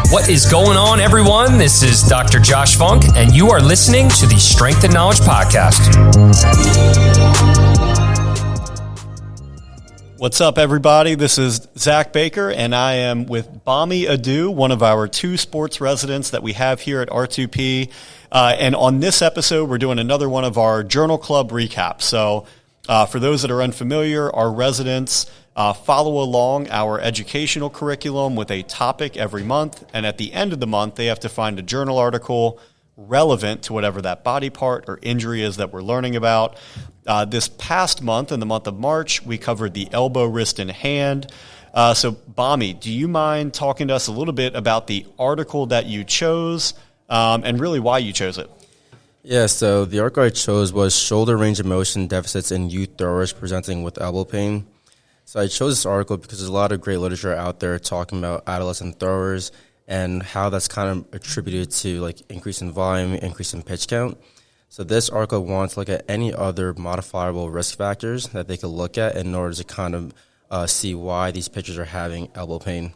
What is going on, everyone? This is Dr. Josh Funk, and you are listening to the Strength and Knowledge Podcast. What's up, everybody? This is Zach Baker, and I am with Bami Adu, one of our 2 sports residents that we have here at R2P. And on this episode, we're doing another one of our Journal Club recaps. So for those that are unfamiliar, our residents follow along our educational curriculum with a topic every month. And at the end of the month, they have to find a journal article relevant to whatever that body part or injury is that we're learning about. This past month, in the month of March, we covered the elbow, wrist, and hand. So, Bami, do you mind talking to us a little bit about the article that you chose and really why you chose it? Yeah, so the article I chose was Shoulder Range of Motion Deficits in Youth Throwers Presenting with Elbow Pain. So I chose this article because there's a lot of great literature out there talking about adolescent throwers and how that's kind of attributed to like increase in volume, increase in pitch count. So this article wants to look at any other modifiable risk factors that they could look at in order to kind of see why these pitchers are having elbow pain.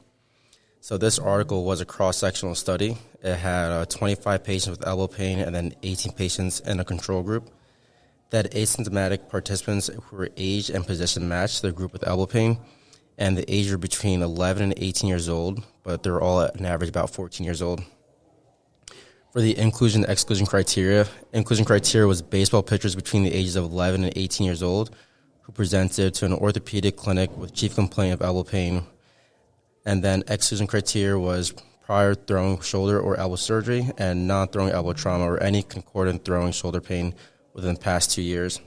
So this article was a cross-sectional study. It had 25 patients with elbow pain and then 18 patients in a control group. They had asymptomatic participants who were age and position matched to their group with elbow pain, and the age were between 11 and 18 years old, but they were all at an average about 14 years old. For the inclusion-exclusion criteria was baseball pitchers between the ages of 11 and 18 years old who presented to an orthopedic clinic with chief complaint of elbow pain. And then exclusion criteria was prior throwing shoulder or elbow surgery and non-throwing elbow trauma or any concordant throwing shoulder pain within the past 2 years.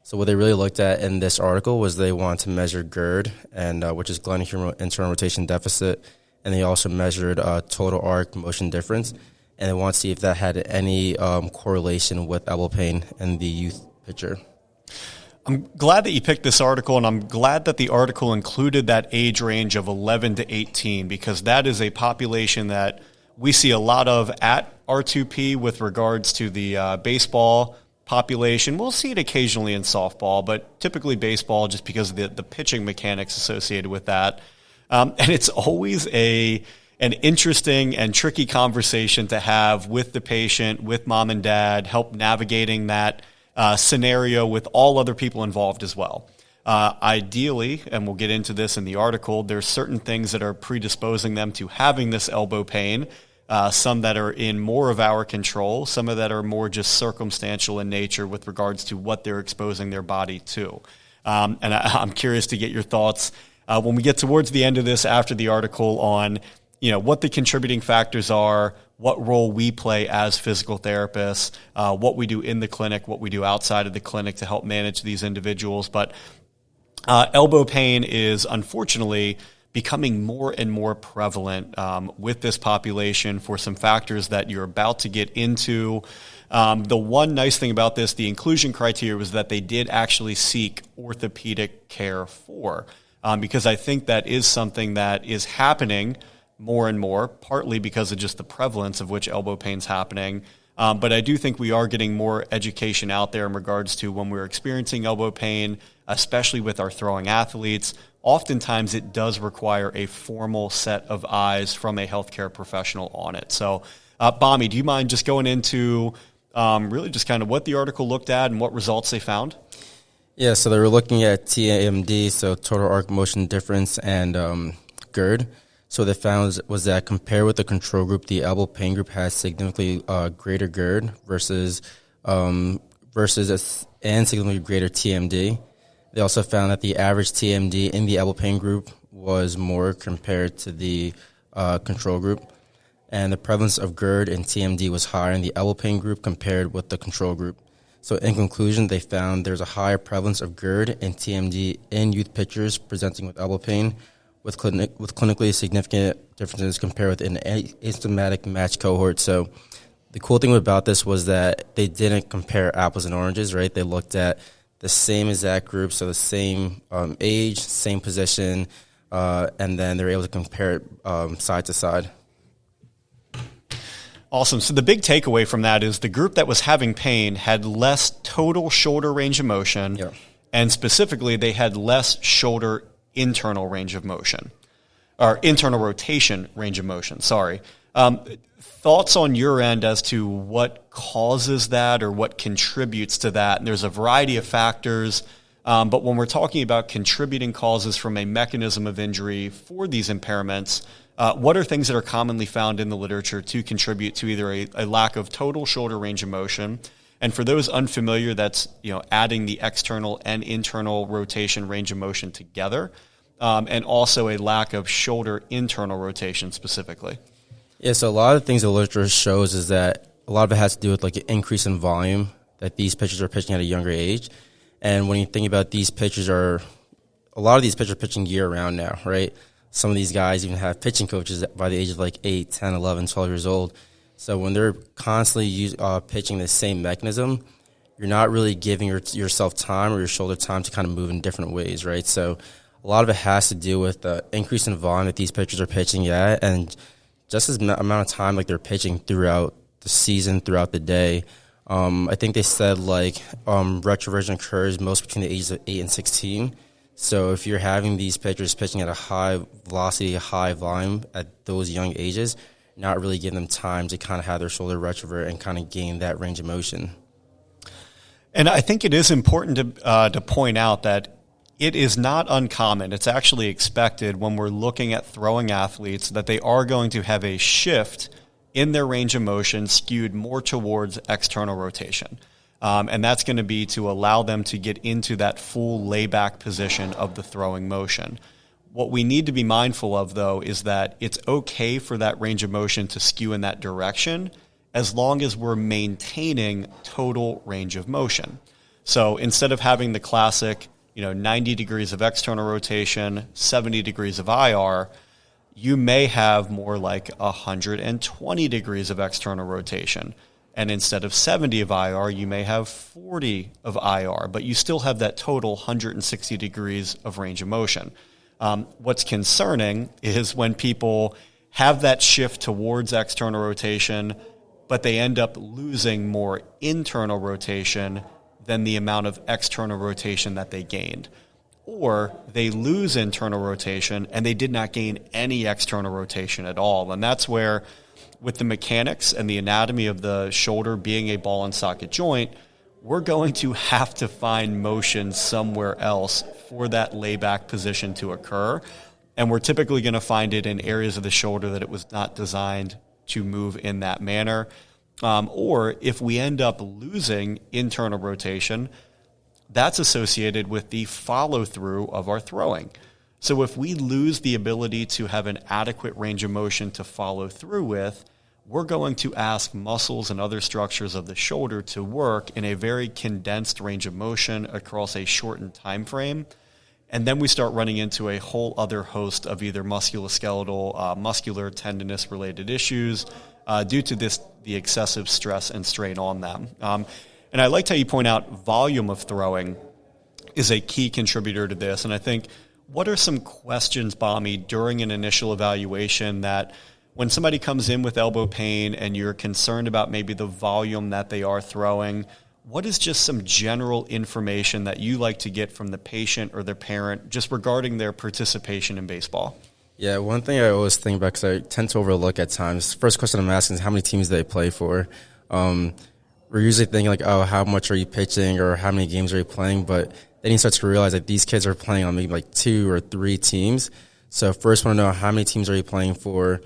So what they really looked at in this article was they wanted to measure GERD, and which is glenohumeral internal rotation deficit, and they also measured total arc motion difference, and they want to see if that had any correlation with elbow pain in the youth pitcher. I'm glad that you picked this article, and I'm glad that the article included that age range of 11 to 18, because that is a population that we see a lot of at R2P with regards to the baseball population. We'll see it occasionally in softball, but typically baseball just because of the pitching mechanics associated with that. And it's always an interesting and tricky conversation to have with the patient, with mom and dad, help navigating that scenario with all other people involved as well. Ideally, and we'll get into this in the article, there's certain things that are predisposing them to having this elbow pain. Some that are in more of our control, some of that are more just circumstantial in nature with regards to what they're exposing their body to. And I'm curious to get your thoughts when we get towards the end of this after the article on, what the contributing factors are, what role we play as physical therapists, what we do in the clinic, what we do outside of the clinic to help manage these individuals. But elbow pain is unfortunately becoming more and more prevalent with this population for some factors that you're about to get into. The one nice thing about this, the inclusion criteria, was that they did actually seek orthopedic care for, because I think that is something that is happening more and more, partly because of just the prevalence of which elbow pain's happening. But I do think we are getting more education out there in regards to when we're experiencing elbow pain, especially with our throwing athletes. Oftentimes it does require a formal set of eyes from a healthcare professional on it. So, Bami, do you mind just going into really just kind of what the article looked at and what results they found? Yeah, so they were looking at TAMD, so total arc motion difference, and GERD. So what they found was that compared with the control group, the elbow pain group has significantly greater GERD versus and significantly greater TMD. They also found that the average TMD in the elbow pain group was more compared to the control group, and the prevalence of GERD and TMD was higher in the elbow pain group compared with the control group. So in conclusion, they found there's a higher prevalence of GERD and TMD in youth pitchers presenting with elbow pain, with clinically significant differences compared with an asymptomatic matched cohort. So the cool thing about this was that they didn't compare apples and oranges, right? They looked at the same exact group, so the same age, same position, and then they're able to compare it side to side. Awesome. So the big takeaway from that is the group that was having pain had less total shoulder range of motion, And specifically, they had less shoulder internal range of motion, or internal rotation range of motion, sorry. Thoughts on your end as to what causes that or what contributes to that? And there's a variety of factors, but when we're talking about contributing causes from a mechanism of injury for these impairments, what are things that are commonly found in the literature to contribute to either a lack of total shoulder range of motion? And for those unfamiliar, that's adding the external and internal rotation range of motion together, and also a lack of shoulder internal rotation specifically. Yeah, so a lot of things the literature shows is that a lot of it has to do with like an increase in volume that these pitchers are pitching at a younger age. And when you think about a lot of these pitchers are pitching year round now, right? Some of these guys even have pitching coaches by the age of like 8, 10, 11, 12 years old. So when they're constantly pitching the same mechanism, you're not really giving yourself time or your shoulder time to kind of move in different ways, right? So a lot of it has to do with the increase in volume that these pitchers are pitching at, and just as amount of time like they're pitching throughout the season, throughout the day. I think they said retroversion occurs most between the ages of 8 and 16. So if you're having these pitchers pitching at a high velocity, high volume at those young ages, not really giving them time to kind of have their shoulder retrovert and kind of gain that range of motion. And I think it is important to point out that it is not uncommon. It's actually expected when we're looking at throwing athletes that they are going to have a shift in their range of motion skewed more towards external rotation. And that's going to be to allow them to get into that full layback position of the throwing motion. What we need to be mindful of, though, is that it's okay for that range of motion to skew in that direction as long as we're maintaining total range of motion. So instead of having the classic 90 degrees of external rotation, 70 degrees of IR, you may have more like 120 degrees of external rotation. And instead of 70 of IR, you may have 40 of IR, but you still have that total 160 degrees of range of motion. What's concerning is when people have that shift towards external rotation, but they end up losing more internal rotation than the amount of external rotation that they gained. Or they lose internal rotation and they did not gain any external rotation at all. And that's where, with the mechanics and the anatomy of the shoulder being a ball and socket joint, we're going to have to find motion somewhere else for that layback position to occur. And we're typically going to find it in areas of the shoulder that it was not designed to move in that manner. Or if we end up losing internal rotation, that's associated with the follow-through of our throwing. So if we lose the ability to have an adequate range of motion to follow through with, we're going to ask muscles and other structures of the shoulder to work in a very condensed range of motion across a shortened time frame. And then we start running into a whole other host of either musculoskeletal, muscular tendinous-related issues due to the excessive stress and strain on them. And I liked how you point out volume of throwing is a key contributor to this. And I think, what are some questions, Bami, during an initial evaluation that when somebody comes in with elbow pain and you're concerned about maybe the volume that they are throwing, what is just some general information that you like to get from the patient or their parent just regarding their participation in baseball? Yeah, one thing I always think about, because I tend to overlook at times, first question I'm asking is how many teams they play for. We're usually thinking like, oh, how much are you pitching or how many games are you playing? But then you start to realize that these kids are playing on maybe like 2 or 3 teams. So first want to know how many teams are you playing for?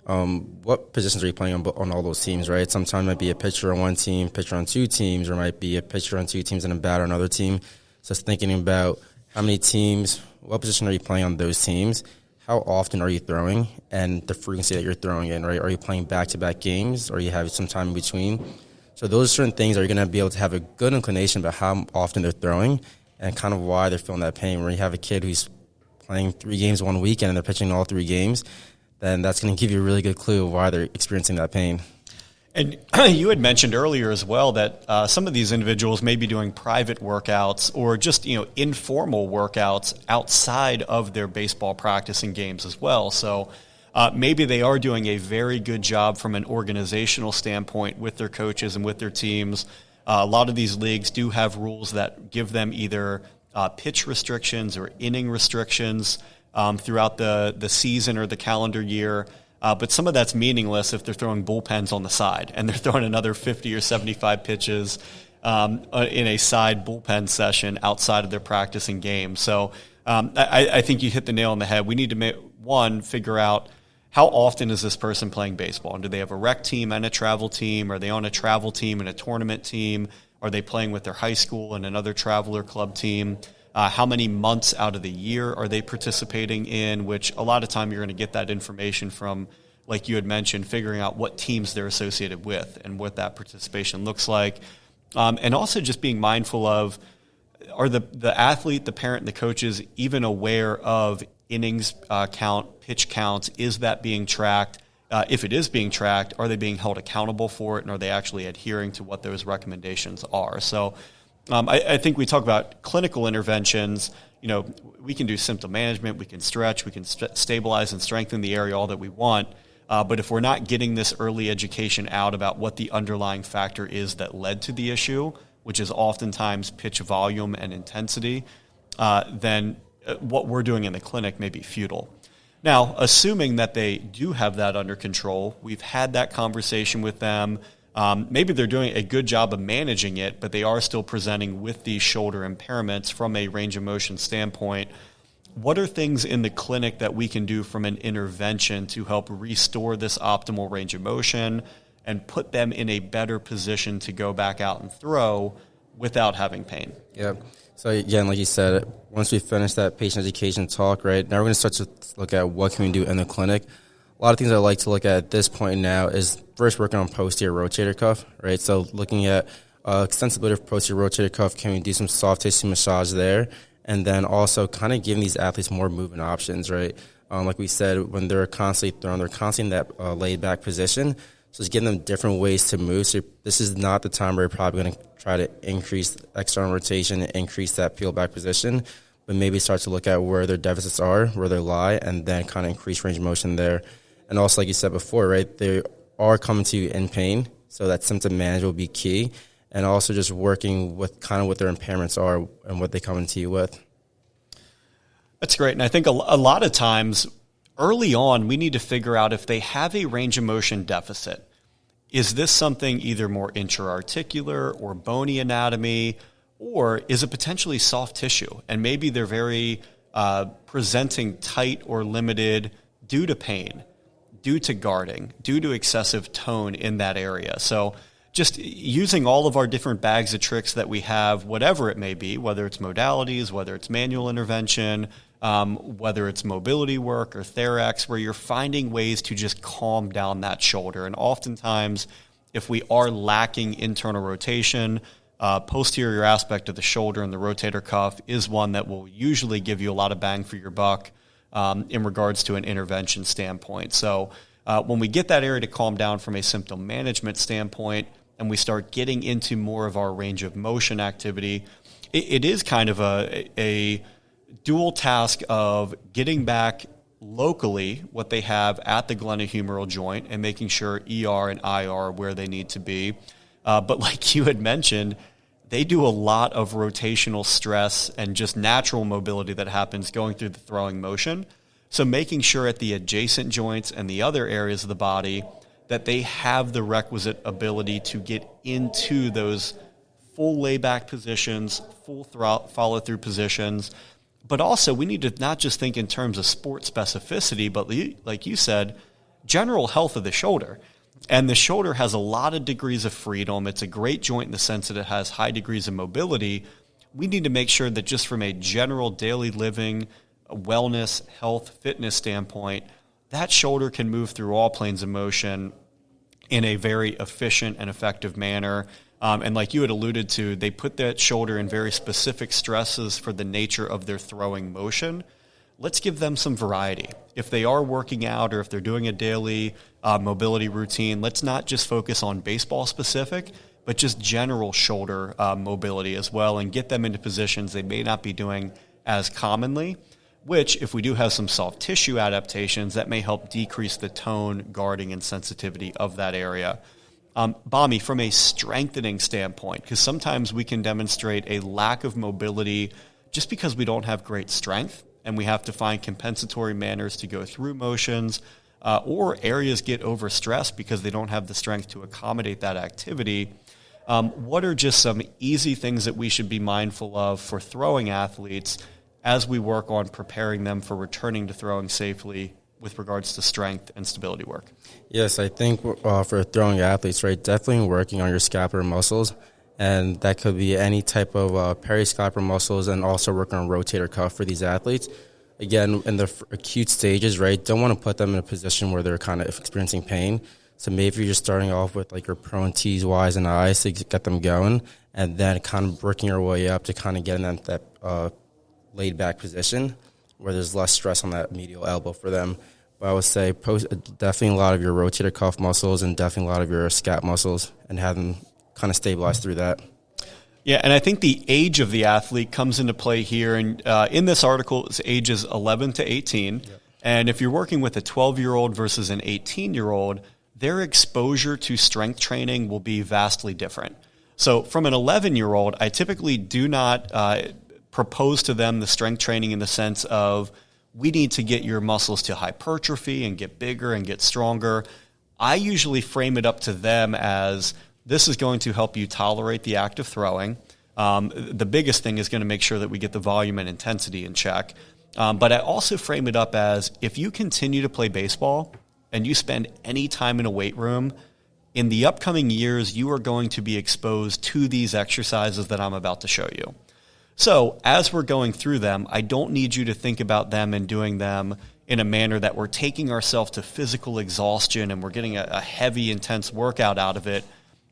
What positions are you playing on all those teams, right? Sometimes it might be a pitcher on one team, pitcher on 2 teams, or it might be a pitcher on 2 teams and a batter on another team. So it's thinking about how many teams, what position are you playing on those teams, how often are you throwing, and the frequency that you're throwing in, right? Are you playing back-to-back games, or you have some time in between? So those are certain things that you're going to be able to have a good inclination about how often they're throwing and kind of why they're feeling that pain. Where you have a kid who's playing 3 games one weekend and they're pitching all 3 games, then that's going to give you a really good clue of why they're experiencing that pain. And you had mentioned earlier as well that some of these individuals may be doing private workouts or just informal workouts outside of their baseball practice and games as well. So maybe they are doing a very good job from an organizational standpoint with their coaches and with their teams. A lot of these leagues do have rules that give them either pitch restrictions or inning restrictions throughout the season or the calendar year. But some of that's meaningless if they're throwing bullpens on the side and they're throwing another 50 or 75 pitches in a side bullpen session outside of their practice and game. So I think you hit the nail on the head. We need to, figure out how often is this person playing baseball? And do they have a rec team and a travel team? Are they on a travel team and a tournament team? Are they playing with their high school and another traveler club team? How many months out of the year are they participating in, which a lot of time you're going to get that information from, like you had mentioned, figuring out what teams they're associated with and what that participation looks like. And also just being mindful of, are the athlete, the parent, and the coaches even aware of innings count, pitch counts? Is that being tracked? If it is being tracked, are they being held accountable for it, and are they actually adhering to what those recommendations are? So I think we talk about clinical interventions. We can do symptom management, we can stretch, we can stabilize and strengthen the area all that we want. But if we're not getting this early education out about what the underlying factor is that led to the issue, which is oftentimes pitch volume and intensity, then what we're doing in the clinic may be futile. Now, assuming that they do have that under control, we've had that conversation with them. Maybe they're doing a good job of managing it, but they are still presenting with these shoulder impairments from a range of motion standpoint. What are things in the clinic that we can do from an intervention to help restore this optimal range of motion and put them in a better position to go back out and throw without having pain? Yeah. So again, like you said, once we finish that patient education talk, right, now we're going to start to look at what can we do in the clinic. A lot of things I like to look at this point now is first working on posterior rotator cuff, right? So looking at extensibility of posterior rotator cuff, can we do some soft tissue massage there? And then also kind of giving these athletes more movement options, right? Like we said, when they're constantly thrown, they're constantly in that laid back position. So it's giving them different ways to move. So this is not the time where you're probably going to try to increase external rotation and increase that peel back position, but maybe start to look at where their deficits are, where they lie, and then kind of increase range of motion there. And also, like you said before, right, they are coming to you in pain, so that symptom management will be key. And also just working with kind of what their impairments are and what they come into you with. That's great. And I think a lot of times early on, we need to figure out if they have a range of motion deficit. Is this something either more intra-articular or bony anatomy, or is it potentially soft tissue? And maybe they're very presenting tight or limited due to pain, due to guarding, due to excessive tone in that area. So just using all of our different bags of tricks that we have, whatever it may be, whether it's modalities, whether it's manual intervention, whether it's mobility work or Therax, where you're finding ways to just calm down that shoulder. And oftentimes, if we are lacking internal rotation, posterior aspect of the shoulder and the rotator cuff is one that will usually give you a lot of bang for your buck in regards to an intervention standpoint. So when we get that area to calm down from a symptom management standpoint, and we start getting into more of our range of motion activity, it is kind of a dual task of getting back locally what they have at the glenohumeral joint and making sure ER and IR are where they need to be. But like you had mentioned, they do a lot of rotational stress and just natural mobility that happens going through the throwing motion. So making sure at the adjacent joints and the other areas of the body that they have the requisite ability to get into those full layback positions, full follow-through positions. But also we need to not just think in terms of sport specificity, but like you said, general health of the shoulder. And the shoulder has a lot of degrees of freedom. It's a great joint in the sense that it has high degrees of mobility. We need to make sure that just from a general daily living, wellness, health, fitness standpoint, that shoulder can move through all planes of motion in a very efficient and effective manner. And like you had alluded to, they put that shoulder in very specific stresses for the nature of their throwing motion. Let's give them some variety. If they are working out or if they're doing a daily mobility routine, let's not just focus on baseball specific, but just general shoulder mobility as well, and get them into positions they may not be doing as commonly, which if we do have some soft tissue adaptations, that may help decrease the tone, guarding, and sensitivity of that area. Bami, from a strengthening standpoint, because sometimes we can demonstrate a lack of mobility just because we don't have great strength and we have to find compensatory manners to go through motions, or areas get overstressed because they don't have the strength to accommodate that activity. What are just some easy things that we should be mindful of for throwing athletes as we work on preparing them for returning to throwing safely with regards to strength and stability work? Yes, I think for throwing athletes, right, definitely working on your scapular muscles, and that could be any type of periscapular muscles, and also working on rotator cuff for these athletes. Again, in the acute stages, right, don't want to put them in a position where they're kind of experiencing pain. So maybe if you're just starting off with like your prone T's, Y's, and I's to get them going, and then kind of working your way up to kind of get in that laid back position where there's less stress on that medial elbow for them. But I would say definitely a lot of your rotator cuff muscles and definitely a lot of your scap muscles, and have them kind of stabilize through that. Yeah, and I think the age of the athlete comes into play here. And in this article, it's ages 11 to 18. Yep. And if you're working with a 12-year-old versus an 18-year-old, their exposure to strength training will be vastly different. So from an 11-year-old, I typically do not propose to them the strength training in the sense of, we need to get your muscles to hypertrophy and get bigger and get stronger. I usually frame it up to them as, this is going to help you tolerate the act of throwing. The biggest thing is going to make sure that we get the volume and intensity in check. But I also frame it up as, if you continue to play baseball and you spend any time in a weight room, in the upcoming years, you are going to be exposed to these exercises that I'm about to show you. So as we're going through them, I don't need you to think about them and doing them in a manner that we're taking ourselves to physical exhaustion and we're getting a heavy, intense workout out of it.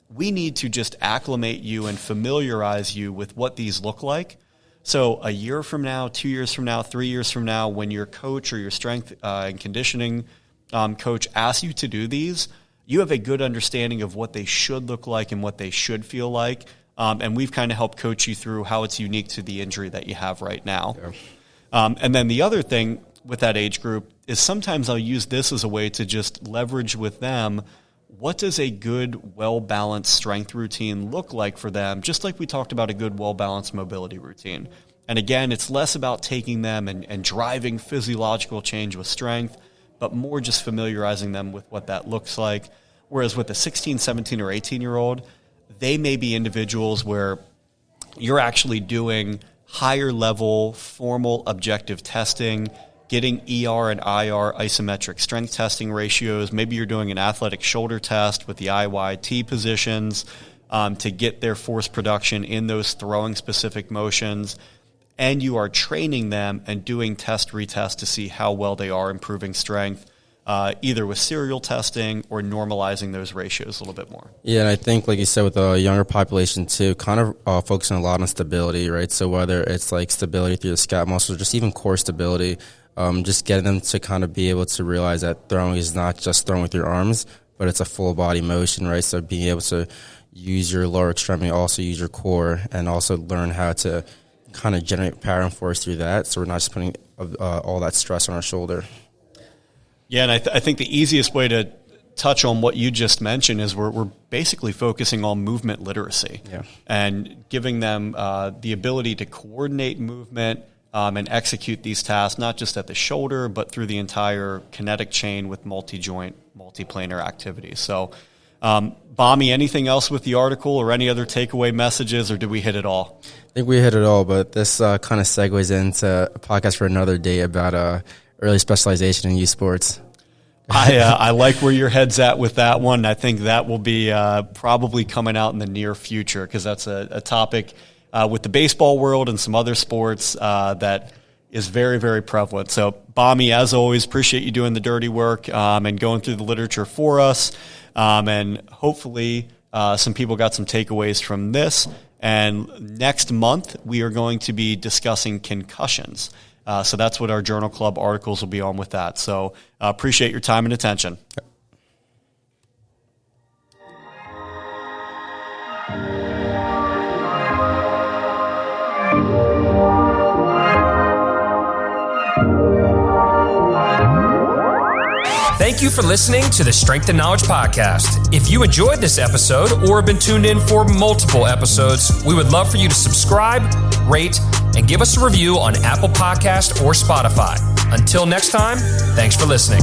We need to just acclimate you and familiarize you with what these look like. So a year from now, 2 years from now, 3 years from now, when your coach or your strength and conditioning coach asks you to do these, you have a good understanding of what they should look like and what they should feel like. And we've kind of helped coach you through how it's unique to the injury that you have right now. Yeah. And then the other thing with that age group is, sometimes I'll use this as a way to just leverage with them, what does a good, well-balanced strength routine look like for them, just like we talked about a good, well-balanced mobility routine. And again, it's less about taking them and driving physiological change with strength, but more just familiarizing them with what that looks like. Whereas with a 16, 17, or 18-year-old, they may be individuals where you're actually doing higher level, formal, objective testing, getting ER and IR isometric strength testing ratios. Maybe you're doing an athletic shoulder test with the IYT positions to get their force production in those throwing specific motions. And you are training them and doing retest to see how well they are improving strength, either with serial testing or normalizing those ratios a little bit more. Yeah, and I think, like you said, with the younger population too, kind of focusing a lot on stability, right? So whether it's like stability through the scap muscles, or just even core stability, just getting them to kind of be able to realize that throwing is not just throwing with your arms, but it's a full body motion, right? So being able to use your lower extremity, also use your core, and also learn how to kind of generate power and force through that, so we're not just putting all that stress on our shoulder. Yeah, and I think the easiest way to touch on what you just mentioned is we're basically focusing on movement literacy, and giving them the ability to coordinate movement and execute these tasks, not just at the shoulder, but through the entire kinetic chain with multi-joint, multi-planar activities. So, Bami, anything else with the article or any other takeaway messages, or did we hit it all? I think we hit it all, but this kind of segues into a podcast for another day about early specialization in youth sports. I like where your head's at with that one. I think that will be probably coming out in the near future, because that's a topic with the baseball world and some other sports that is very, very prevalent. So, Bami, as always, appreciate you doing the dirty work and going through the literature for us. And hopefully some people got some takeaways from this. And next month, we are going to be discussing concussions. So that's what our Journal Club articles will be on with that. So appreciate your time and attention. Thank you for listening to the Strength and Knowledge Podcast. If you enjoyed this episode or have been tuned in for multiple episodes, we would love for you to subscribe, rate, and give us a review on Apple Podcast or Spotify. Until next time, thanks for listening.